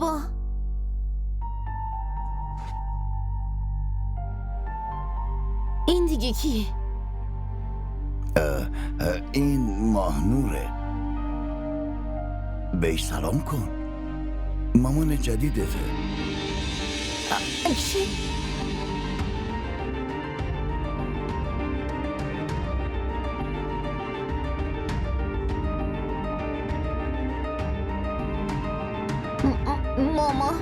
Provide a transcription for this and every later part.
بابا. این دیگه کیه؟ این ماهنوره. بهش سلام کن. مامان جدیدته. چی؟ ماما،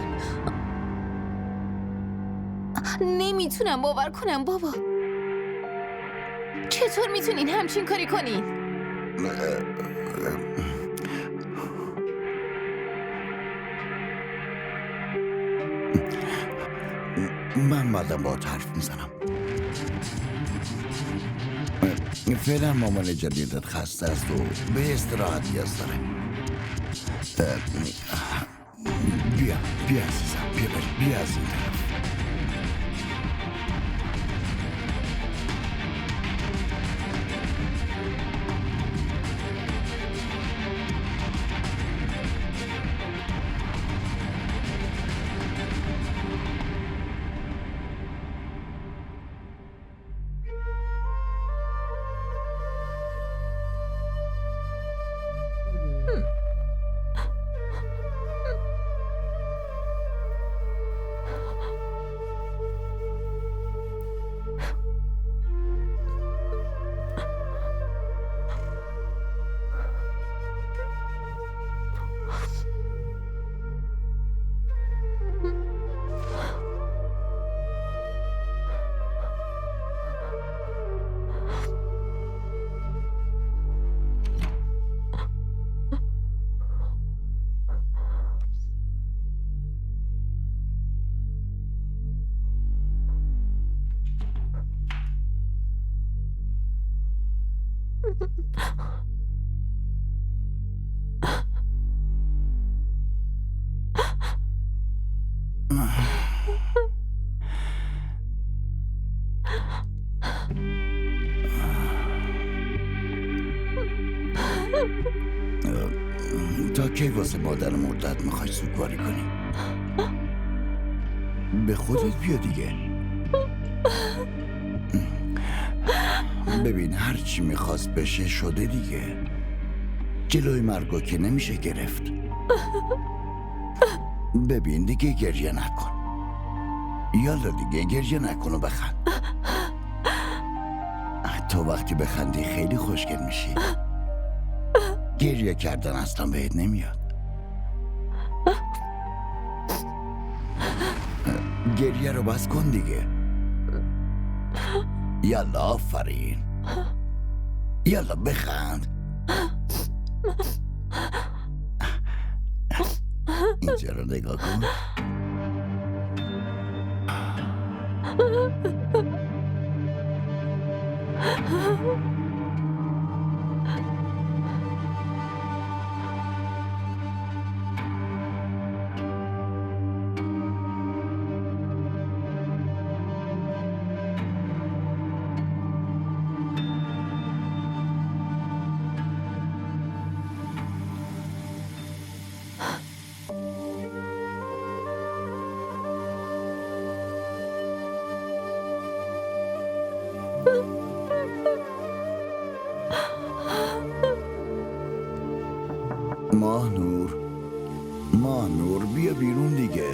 نمیتونم باور کنم بابا. چطور میتونین همچین کاری کنین؟ من بعدم با حرف میزنم. فعلا مامان جدیدت خسته است و به استراحت نیاز داره. بیا عزیزم، بیا از این طرف. تا کی واسه مادر مردت میخوای سوگواری کنی؟ به خودت بیا دیگه. ببین هر چی میخواست بشه شده دیگه. جلوی مرگو که نمیشه گرفت. ببین دیگه گریه نکن. یالا دیگه گریه نکن و بخند. تو وقتی بخندی خیلی خوشگل میشی. گریه کردن اصلا بهت نمیاد. گریه رو بس کن دیگه. یالا آفرین. یالا بخند. اینجا رو نگاه کن. ماهنور بیا بیرون دیگه.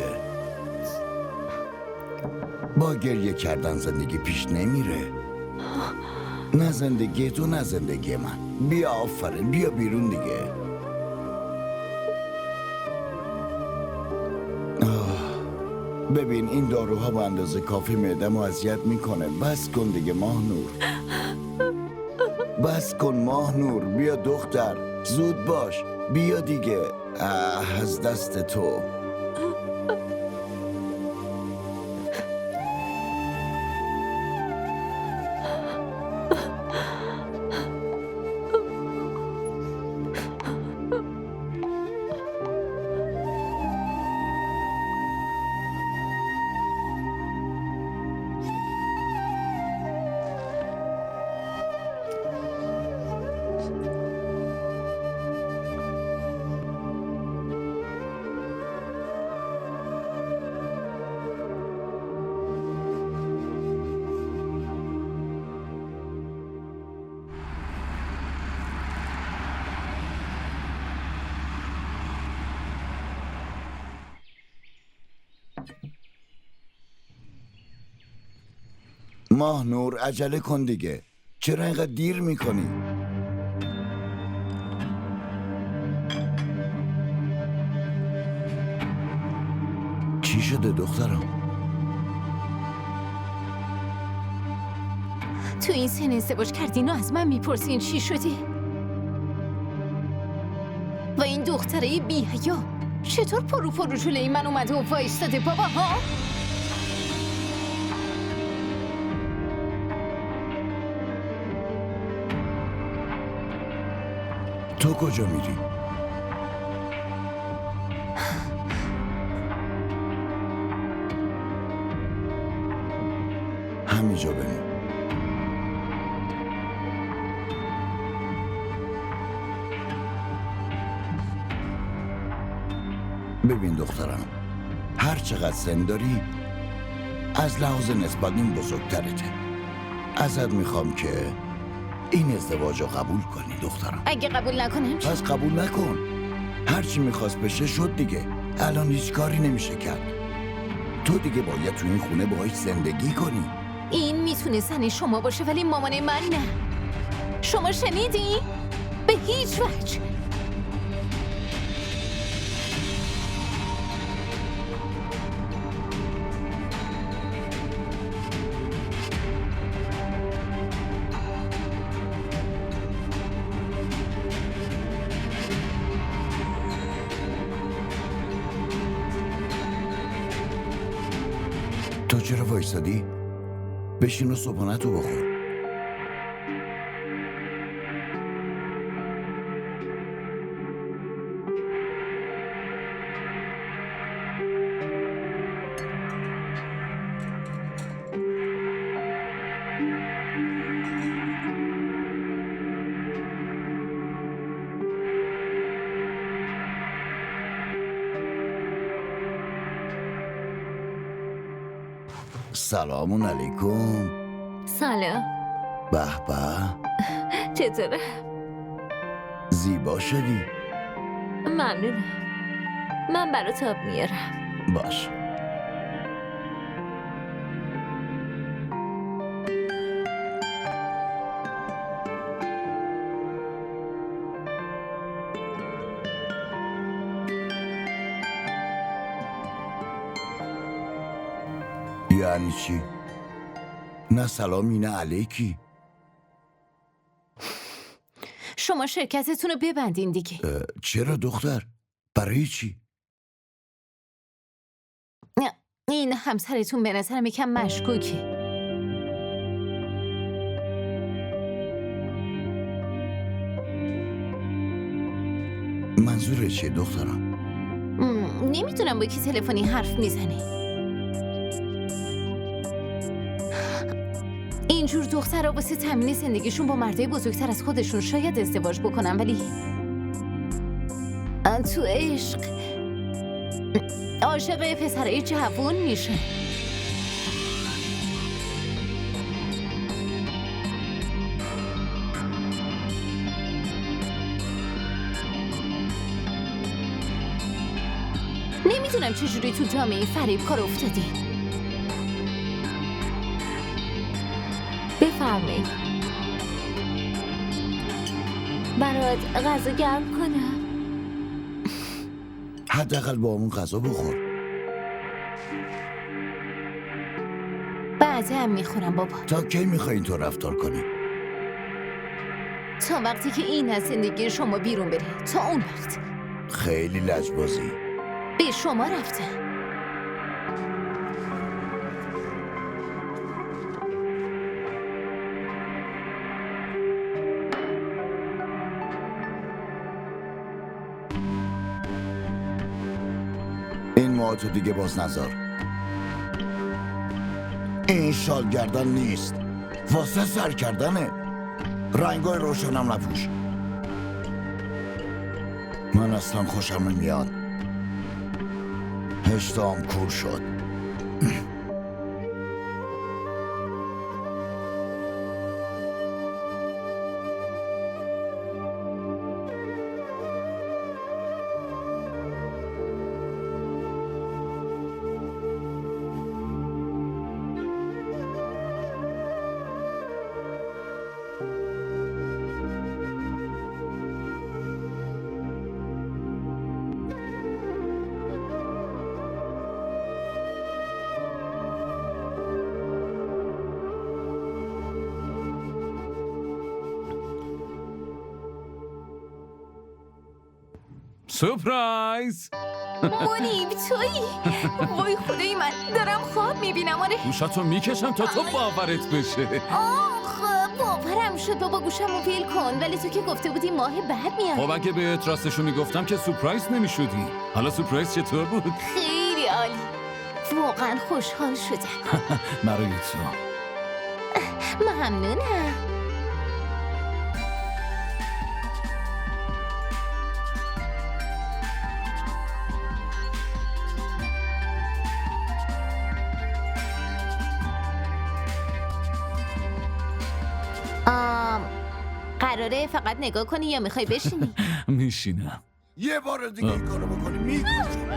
با گریه کردن زندگی پیش نمیره. نه زندگی تو نه زندگی من. بیا آفرین، بیا بیرون دیگه. ببین این داروها به اندازه کافی معده‌مو اذیت میکنه. بس کن دیگه ماهنور. بس کن ماهنور. بیا دختر، زود باش، بیا دیگه. از دست تو. ماه نور عجله کن دیگه. چرا اینقدر دیر میکنی؟ چی شده دخترم؟ تو این سن ازدواج کردین و از من میپرسین چی شدی؟ و این دختره بی حیا چطور پرو جلوی من اومده و وایستاده بابا ها؟ تو کجا میری؟ همینجا بمون. ببین دخترم، هر چقدر سن داری از لحاظ نسبت این بزرگترته. ازت میخوام که این ازدواج رو قبول کنی دخترم. اگه قبول نکنم چی؟ پس قبول نکن. هرچی میخواست بشه شد دیگه. الان هیچ کاری نمیشه کرد. تو دیگه باید تو این خونه باهاش زندگی کنی. این میتونه زن شما باشه ولی مامان من نه. شما شنیدی؟ به هیچ وجه. تو چرا وایستادی؟ بشین و صبحانه‌تو بخور. سلام علیکم. سلام. به به. چطوره؟ زیبا شدی. ممنونم. من برات آب میارم. باش. یعنی چی؟ نه سلامی نه علیکی. شما شرکتتون رو ببندین دیگه. چرا دختر؟ برای چی؟ نه، این همسرتون به نظرم یکم مشکوکه. منظور چیه دخترم؟ نمیدونم با کی تلفنی حرف میزنی. اینجور دخترها واسه تامین زندگیشون با مردای بزرگتر از خودشون شاید ازدواج بکنن ولی تو عشق عاشق پسرای جوون میشه. نمیدونم چجوری تو جامعه فریب کار افتادی. بفرمایید. برات غذا گرم کنم؟ حداقل با همون غذا بخور. بعد هم میخورم بابا. تا کی میخوای اینطور رفتار کنی؟ تا وقتی که این از زندگی شما بیرون بره. تا اون وقت. خیلی لجبازی. به شما رفتم. این موهاتو دیگه باز نذار. این شال گردن نیست، واسه سر کردنه. رنگای روشنم نپوش. من اصلا خوشم نمیاد. هشتام کور شد. سورپرایز. منیب تویی؟ وای خدای من، دارم خواب میبینم. آره گوشاتو میکشم تا تو باورت بشه. آخ باورم شد. بابا گوشمو ویل کن. ولی تو که گفته بودی ماه بعد میاد. خب اگه بهت راستشو میگفتم که سورپرایز نمیشدی. حالا سورپرایز چطور بود؟ خیلی عالی. واقعا خوشحال شدم. برای تو. ممنونم. قراره فقط نگاه کنی یا میخوای بشینی؟ میشینم. یه بار دیگه این کارو بکنی میکشم.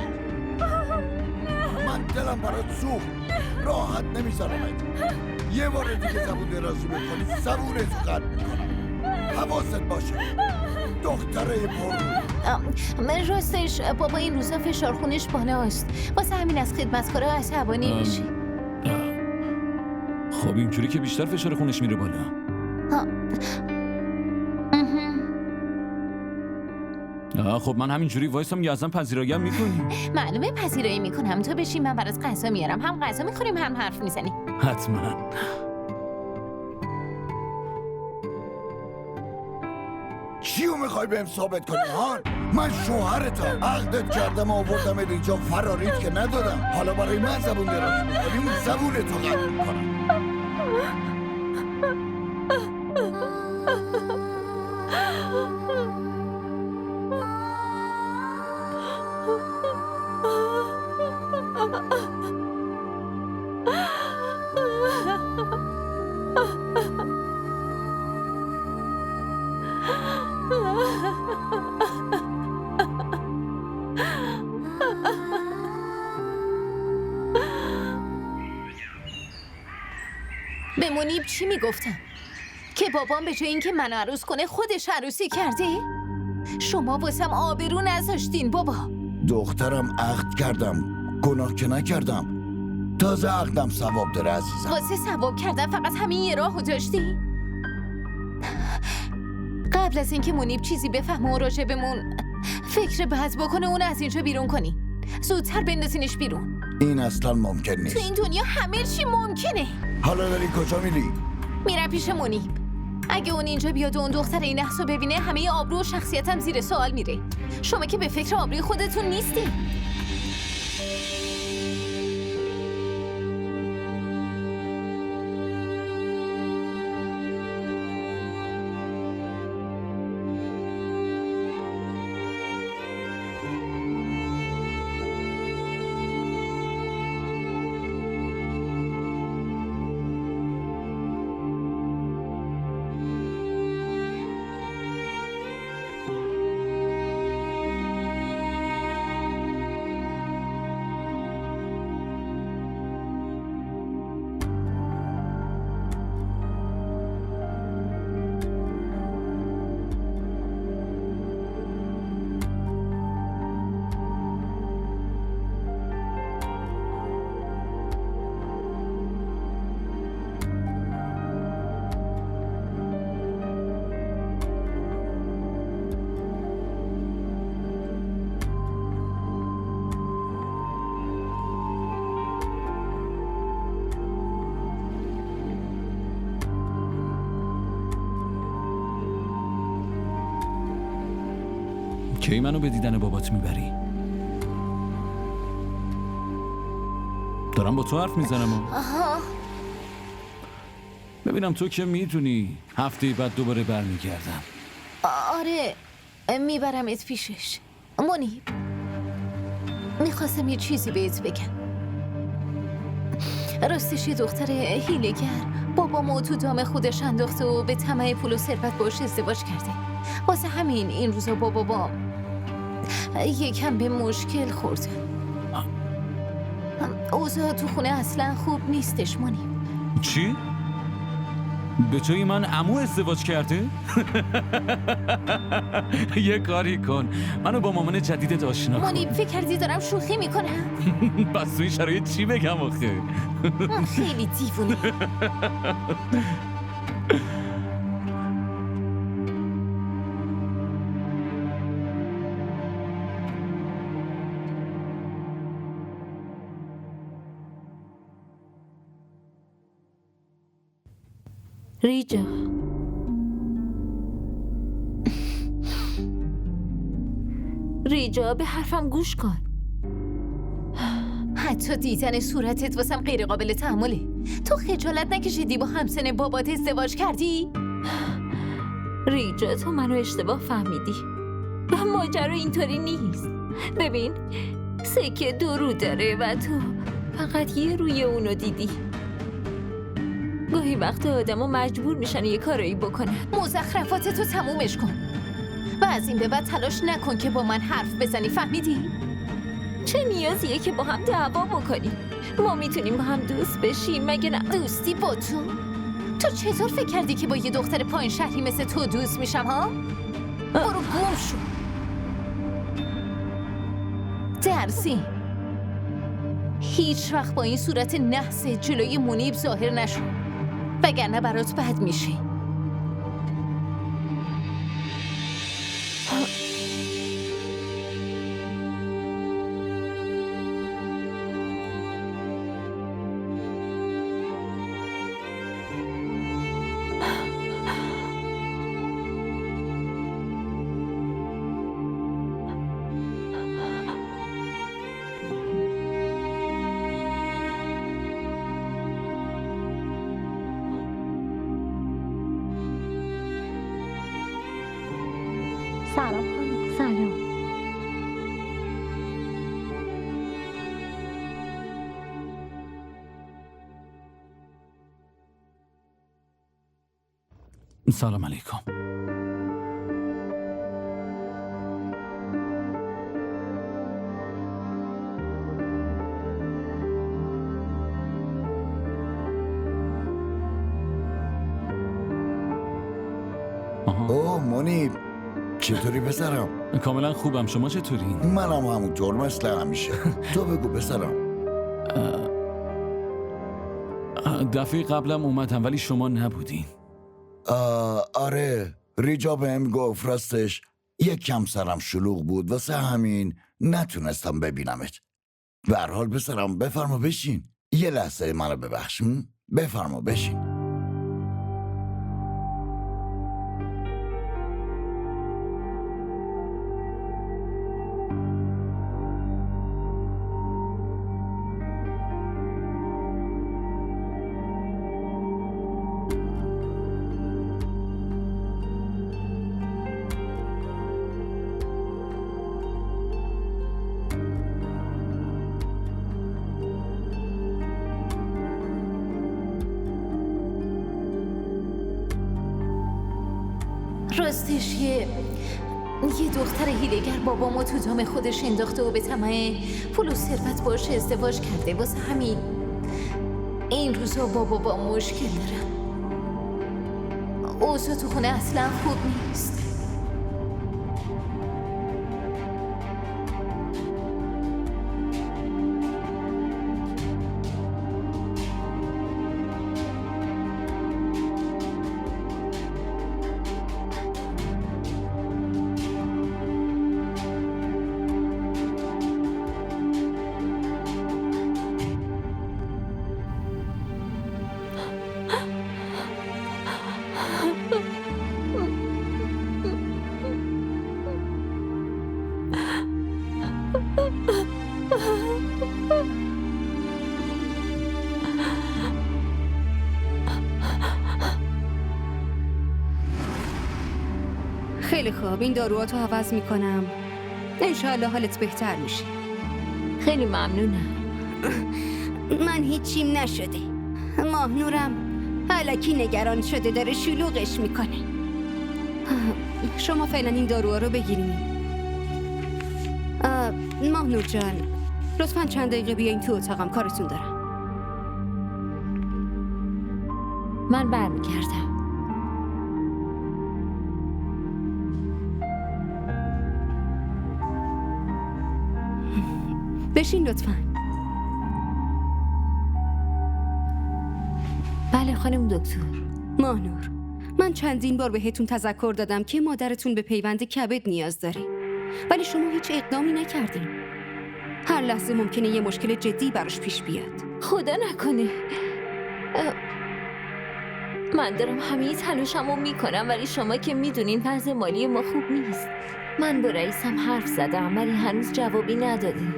من دلم برات سوخت، راحت نمیذارم. یه بار دیگه زبون درازی بکنی زبونتو قطع میکنم. حواست باشه دختره پررو. من راستش بابا این روزا فشار خونش بالاست، واسه همین از خدمتکارا عصبانی میشه. خب اینجوری که بیشتر فشار خونش میره بالا. خب من همینجوری وایسم یا ازم پذیرایی هم میکنی؟ معلومه پذیرایی میکنم. تو بشین، من برات غذا میارم. هم غذا میخوریم هم حرف میزنیم. حتما. چیو میخوای بهم ثابت کنی هان؟ من شوهرتم، عقدت کردم آوردم اینجا، فراریت که ندادم. حالا برای من زبون دراز میکنی، اون زبونتو قطع میکنم. به منیب چی میگفتم؟ که بابام به جای اینکه منو عروس کنه خودش عروسی کرده؟ شما واسم آبرو نذاشتین بابا. دخترم عقد کردم، گناه که نکردم. تازه عقدم ثواب داره عزیزم. واسه ثواب کردن فقط همین یه راهو داشتی؟ قبل از اینکه منیب چیزی بفهمه و راجبمون فکر بد بکنه اون از اینجا بیرون کنی. زودتر بندازینش بیرون. این اصلا ممکن تو نیست. این دنیا همه چی ممکنه. حالا داری کجا میری؟ میرم پیش منیب. اگه اون اینجا بیاد و اون دختر این نحسو ببینه همه آبرو و شخصیتم زیر سوال میره. شما که به فکر آبروی خودتون نیستی. کی منو به دیدن بابات میبری؟ دارم با تو حرف میزنم. ببینم تو که میدونی هفته بعد دوباره برمیگردم. آره میبرمت پیشش. منیب میخواستم یه چیزی بهت بگم. راستش یه دختر هیله‌گر بابامو تو دام خودش انداخته و به طمع پول و ثروت باش ازدواج کرده. واسه همین این روزا با بابام یکم به مشکل خورده. اوضاع تو خونه اصلا خوب نیستش منیب. چی؟ به جای من عمو ازدواج کرده؟ یه کاری کن منو با مامان جدیدت آشنا کن. منیب فکر کردی دارم شوخی میکنم؟ پس توی شرایط چی بگم آخه؟ خیلی دیوونه. ریجا، ریجا به حرفم گوش کن. حتی دیدن صورتت واسم غیر قابل تحمله. تو خجالت نکشیدی با همسن بابات ازدواج کردی؟ ریجا، تو منو اشتباه فهمیدی. ماجرا اینطوری نیست. ببین، سکه دو رو داره و تو فقط یه روی اونو دیدی. گاهی وقت آدم‌ها مجبور میشن یه کارایی بکنن. مزخرفاتتو تمومش کن و از این به بعد تلاش نکن که با من حرف بزنی، فهمیدی؟ چه نیازیه که با هم دعوا بکنیم؟ ما میتونیم با هم دوست بشیم، مگه نه؟ دوستی با تو؟ تو چطور فکر کردی که با یه دختر پایین شهری مثل تو دوست میشم ها؟ برو گم شو. درسی، هیچ وقت با این صورت نحس جلوی منیب ظاهر نشو، وگرنه برات بد میشه. سلام خانم. سلام. سلام علیکم. اوه منیب، چطوری پسرم؟ کاملا خوبم، شما چطورین؟ منم همونطور مثل همیشه. تو بگو پسرم. دفعه قبلم اومدم ولی شما نبودین. آره، ریجا بهم گفت راستش یک کم سرم شلوغ بود، واسه همین نتونستم ببینمت. به هر حال پسرم بفرما بشین. یه لحظه منو ببخش. بفرما بشین. راستش یه دختر هیله‌گر بابامو تو دام خودش انداخته و به طمع پول و ثروت باش ازدواج کرده. واسه همین این روزا با بابا مشکل دارم. اوضاع تو خونه اصلا خوب نیست. خیلی خوب، این داروهاتو عوض میکنم. انشاءالله حالت بهتر میشه. خیلی ممنونم. من هیچیم نشده. ماهنورم الکی نگران شده، داره شلوغش میکنه. شما فعلا این داروها رو بگیرین. ماهنور جان، لطفاً چند دقیقه بیاین تو اتاقم، کارتون دارم. من برمیگردم. بشین لطفاً. بله خانم دکتر. ماهنور، من چندین بار بهتون تذکر دادم که مادرتون به پیوند کبد نیاز داره، ولی شما هیچ اقدامی نکردین. هر لحظه ممکنه یه مشکل جدی براش پیش بیاد. خدا نکنه. من دارم همه تلاشمو میکنم، ولی شما که میدونین وضع مالی ما خوب نیست. من با رئیسم حرف زدم ولی هنوز جوابی نداده.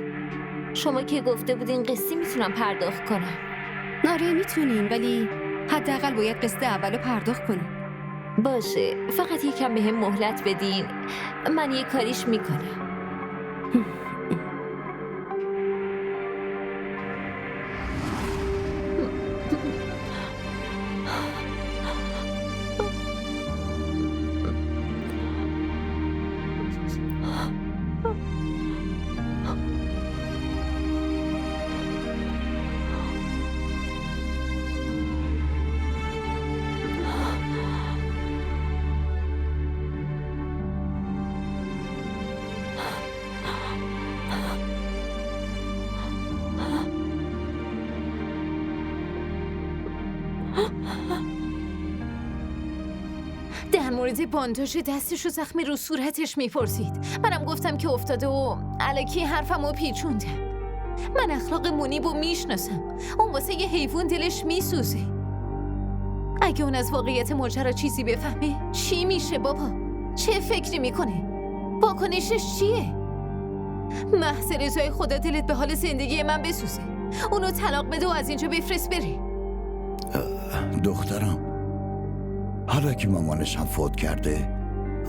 شما که گفته بودین قسطی میتونم پرداخت کنم. آره میتونین، ولی حداقل باید قسط اولو پرداخت کنین. باشه، فقط یکم بهم مهلت بدین، من یه کاریش میکنم. در مورد بانداژ دستش و زخمی رو صورتش میپرسید. منم گفتم که افتاده و الکی حرفمو پیچوندم. من اخلاق منیبو میشناسم. اون واسه یه حیوان دلش میسوزه. اگه اون از واقعیت ماجرا چیزی بفهمه چی میشه بابا؟ چه فکری میکنه؟ واکنشش چیه؟ محض رضای خدا دلت به حال زندگی من بسوزه. اونو طلاق بده و از اینجا بفرست بره. دخترم، حالا که مامانش هم فوت کرده،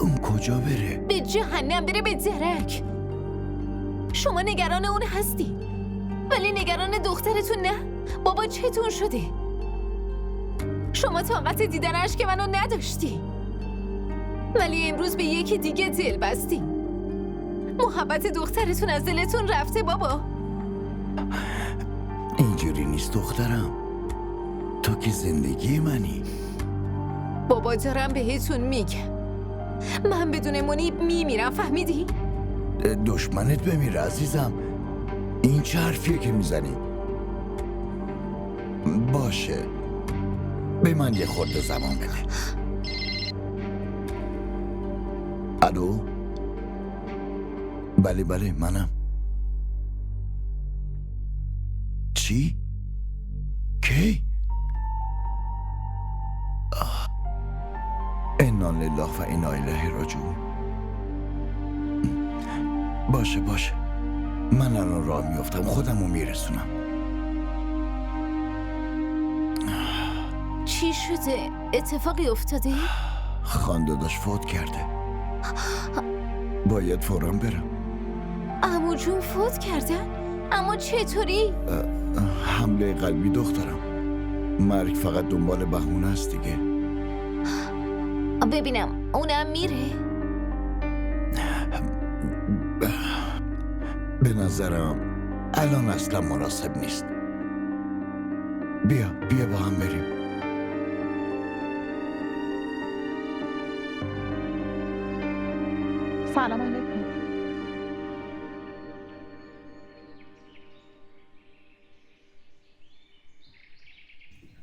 اون کجا بره؟ به جهنم بره، به درک. شما نگران اون هستی ولی نگران دخترتون نه. بابا چطور شده؟ شما طاقت دیدنش که منو نداشتی، ولی امروز به یکی دیگه دل بستی. محبت دخترتون از دلتون رفته بابا. اینجوری نیست دخترم، تو که زندگی منی. بابا دارم بهتون میگم، من بدون منیب میمیرم، فهمیدی؟ دشمنت بمیره عزیزم. این چه حرفیه که میزنی؟ باشه، به من یه خورده زمان بده. الو؟ بله منم. چی؟ کی؟ انا لله و انا الیه راجعون. باشه من الان راه میافتم، خودمو میرسونم. چی شده؟ اتفاقی افتاده؟ خانداداش فوت کرده، باید فوراً برم. عمو جون فوت کردن؟ اما چطوری؟ حمله قلبی دخترم. مرگ فقط دنبال بهونه است دیگه. ببینم اونم میره؟ به نظرم الان اصلا مناسب نیست. بیا با هم بریم. سلام علیکم.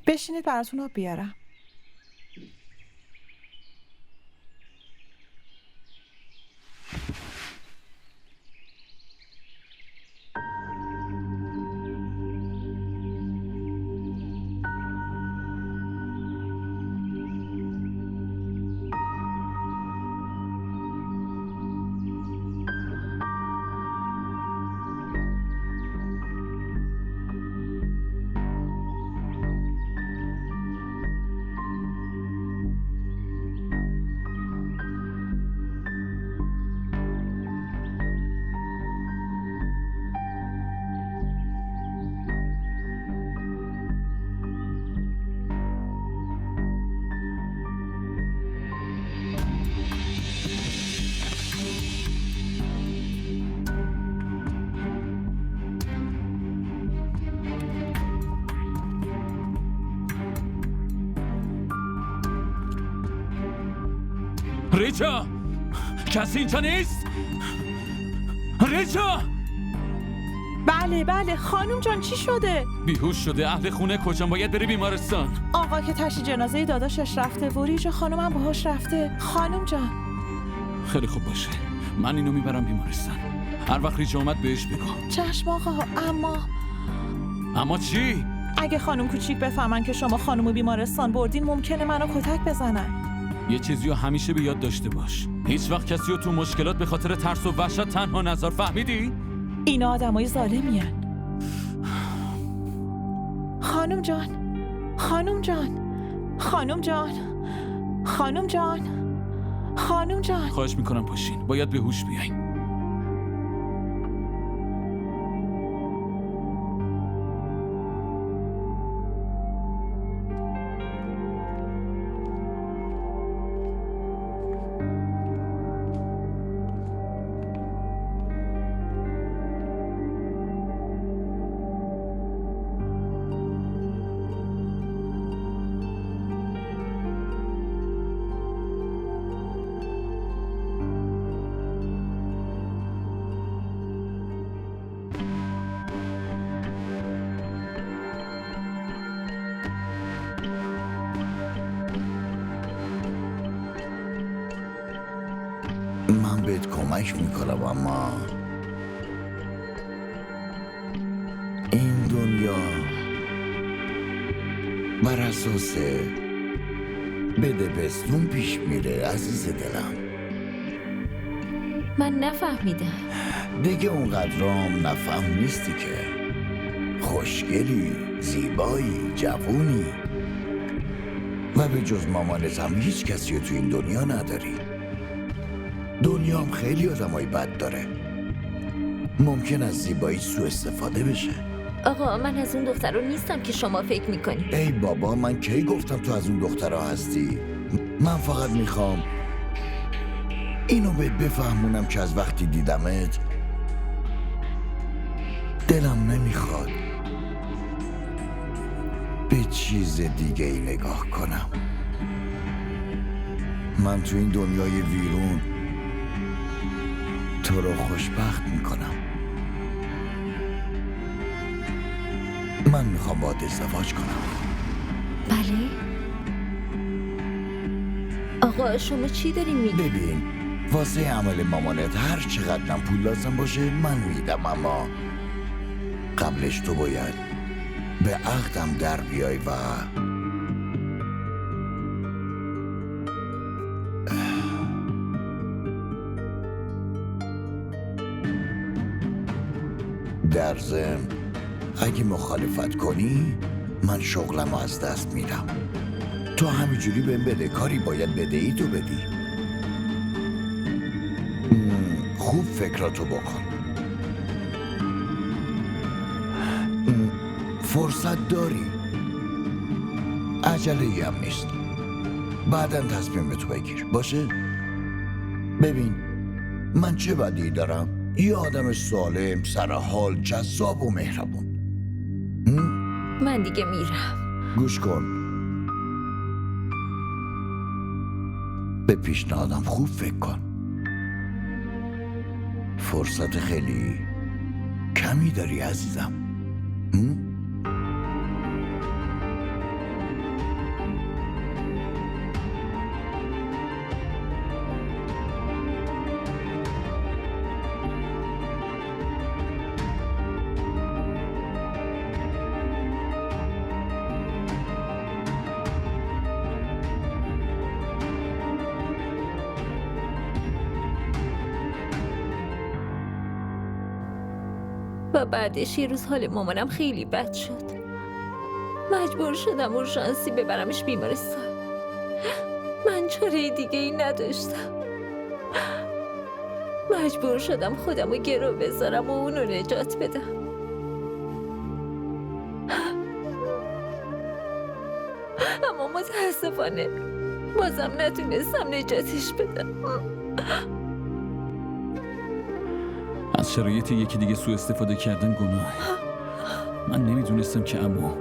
بشینید براتون آب بیارم. ریچا! کسی اینجا نیست؟ ریچا! بله خانم جان، چی شده؟ بیهوش شده، اهل خونه کجا، باید بره بیمارستان. آقا که تشییع جنازه داداشش رفته و ریچا خانم هم باهاش رفته. خانم جان. خیلی خوب باشه، من اینو میبرم بیمارستان. هر وقت ریچا اومد بهش بگو. چشم آقا. اما چی؟ اگه خانم کوچیک بفهمن که شما خانومو بیمارستان بردین ممکنه منو کتک بزنن. یه چیزی رو همیشه به یاد داشته باش. هیچ وقت کسی رو تو مشکلات به خاطر ترس و وحشت تنها نذار. فهمیدی؟ اینا آدمای ظالمین. خانم جان، خانم جان، خانم جان، خانم جان، خانم جان. خواهش میکنم پاشین. باید به هوش بیاین. من بهت کمک میکنم، اما این دنیا بر اساس بده بستون پیش میره عزیز دلم. من نفهمیدم. دیگه اونقدرام نفهم نیستی که خوشگلی، زیبایی، جوونی و به جز مامانت هم هیچ کسی رو تو این دنیا نداری. دنیا هم خیلی آدمای بد داره. ممکن از زیبایی سوء استفاده بشه. آقا من از اون دختر رو نیستم که شما فکر میکنی. ای بابا، من کی گفتم تو از اون دخترها هستی؟ من فقط میخوام اینو بهت بفهمونم که از وقتی دیدمت دلم نمیخواد به چیز دیگه ای نگاه کنم. من تو این دنیای ویرون تو رو خوشبخت میکنم. من میخوام باهات ازدواج کنم. بله؟ آقا شما چی دارین میگی؟ ببین، واسه عمل مامانت هر چقدرم پول لازم باشه من میدم، اما قبلش تو باید به عقدم در بیای و در ضمن اگه مخالفت کنی من شغلمو از دست میدم. تو همینجوری بهم بده کاری باید بدهی تو بدی. خوب فکراتو بکن. فرصت داری، عجله‌ای هم نیست. بعداً تصمیم به تو بگیر باشه. ببین من چه بدی دارم؟ یه آدم سالم، سرحال، جذاب و مهربون. من دیگه میرم. گوش کن، به پیشنهادم خوب فکر کن. فرصت خیلی کمی داری عزیزم. و بعدش یه روز حال مامانم خیلی بد شد. مجبور شدم اورژانسی ببرمش بیمارستان. من چاره دیگه ای نداشتم. مجبور شدم خودمو گرو بذارم و اونو نجات بدم. اما متاسفانه بازم نتونستم نجاتش بدم. از شرایط یکی دیگه سوء استفاده کردن گناه. من نمیدونستم که عمو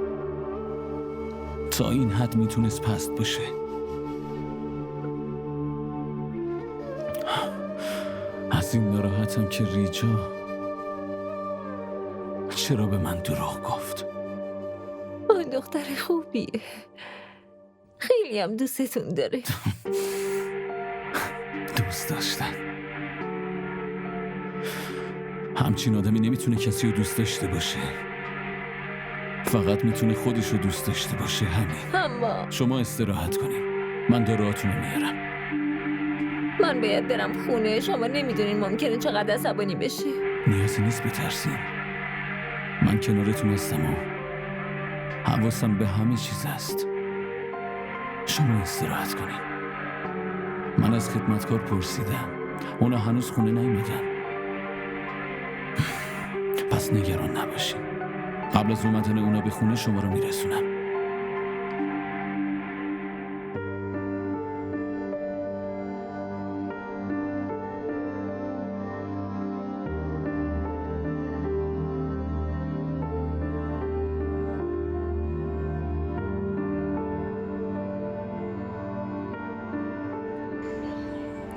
تا این حد میتونست پست باشه. از این ناراحتم که ریجا چرا به من دروغ گفت. اون دختر خوبیه، خیلی هم دوستتون داره. دوست داشتن. همچین آدمی نمیتونه کسی رو دوست داشته باشه. فقط میتونه خودشو دوست داشته باشه، همین. اما شما استراحت کنین، من داروهاتون رو میارم. من باید برم خونه. شما نمیدونین ممکنه چقدر عصبانی بشه. نیازی نیست بترسین، من کنارتون هستم و حواسم به همه چیز هست. شما استراحت کنین. من از خدمتکار پرسیدم، اونا هنوز خونه نیومدن. پس نگران نباشین، قبل از اومدن اونا به خونه شما رو میرسونم.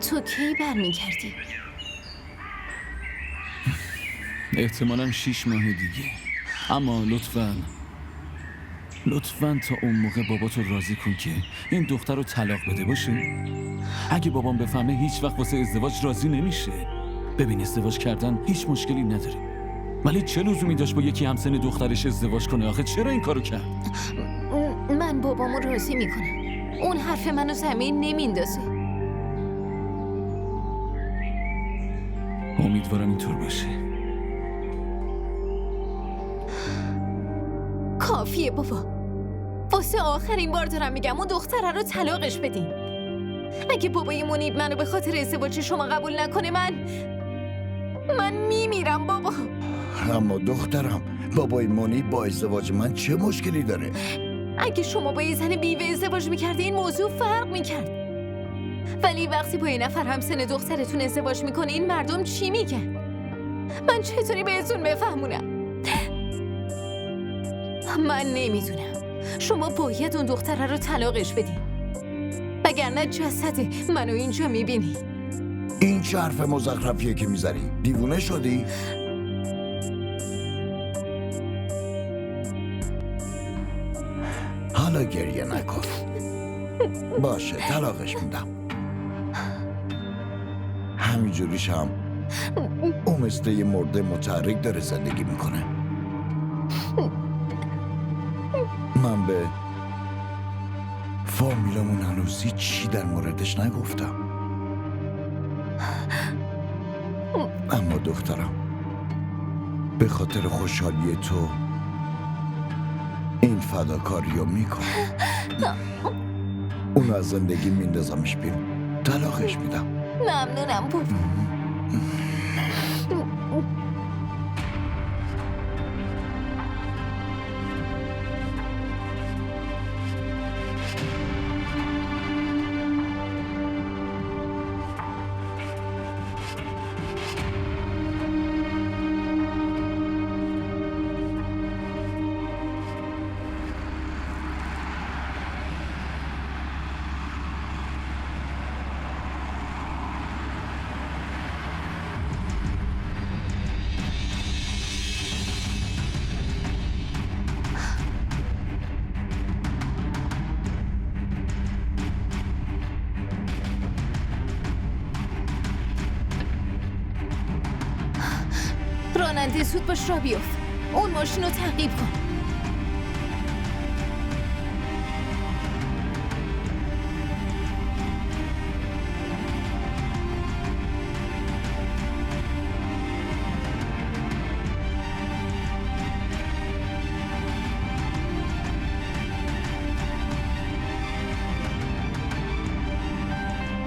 تو کی برمیگردی؟ احتمالاً 6 ماه دیگه. اما لطفاً تا اون موقع باباتو راضی کن که این دختر رو طلاق بده، باشه؟ اگه بابام بفهمه هیچ وقت واسه ازدواج راضی نمیشه. ببین، ازدواج کردن هیچ مشکلی نداره، ولی چه لزومی داشت با یکی همسن دخترش ازدواج کنه؟ آخه چرا این کارو کرد؟ من بابامو راضی میکنم. اون حرف منو زمین نمیندازه. امیدوارم اینطور باشه. کافیه بابا. واسه آخرین بار دارم میگم اون دختره رو طلاقش بدین. اگه بابای منیب منو به خاطر ازدواج شما قبول نکنه من میمیرم بابا. اما دخترم، بابای منیب با ازدواج من چه مشکلی داره؟ اگه شما با یه زن بیوه ازدواج میکردی این موضوع فرق میکرد. ولی وقتی با یه نفر همسن دخترتون ازدواج میکنین مردم چی میگن؟ من چطوری بهتون بفهمونم؟ من نمیدونم. شما باید اون دختره رو طلاقش بدین، وگرنه جسد منو اینجا میبینی. این چه حرف مزخرفیه که میزنی؟ دیوونه شدی؟ حالا گریه نکن. باشه، طلاقش میدم. همینجوریش هم اون مثل یه مرده متحرک داره زندگی میکنه. من به فامیلمون هنوز چی در موردش نگفتم. اما دخترم، به خاطر خوشحالی تو این فداکاری رو میکنم. اون از زندگی میندازمش بیرون، طلاقش میدم. ممنونم بابا. راننده زود باش، را بیفت. اون ماشین رو تعقیب کن.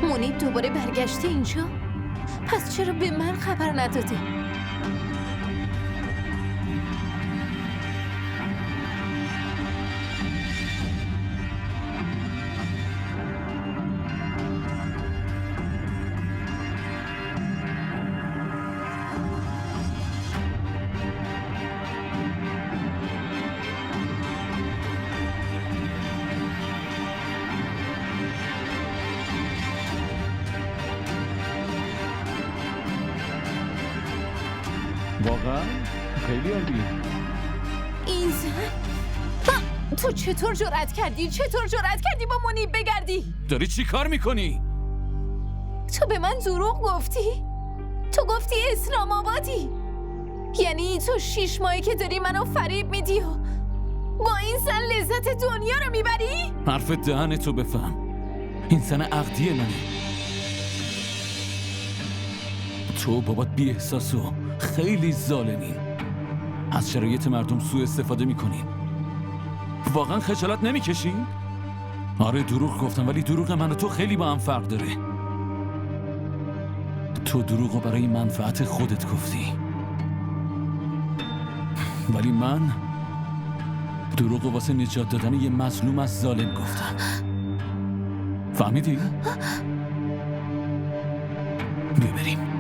منیب دوباره برگشته اینجا؟ پس چرا به من خبر نداده؟ واقعا خیلی عالیه. این زن؟ تو چطور جرأت کردی با منیب بگردی؟ داری چی کار میکنی؟ تو به من دروغ گفتی؟ تو گفتی اسلام آبادی؟ یعنی تو 6 ماهی که داری منو فریب میدی و با این زن لذت دنیا رو میبری؟ حرف دهنتو بفهم. این زن عقدی منه. تو و بابات بی احساس و خیلی ظالمین. از شرایط مردم سوء استفاده میکنین. واقعا خجالت نمیکشین؟ آره دروغ گفتم، ولی دروغ من و تو خیلی با هم فرق داره. تو دروغو برای منفعت خودت گفتی، ولی من دروغو واسه نجات دادن یه مظلوم از ظالم گفتم. فهمیدی؟ بیا بریم.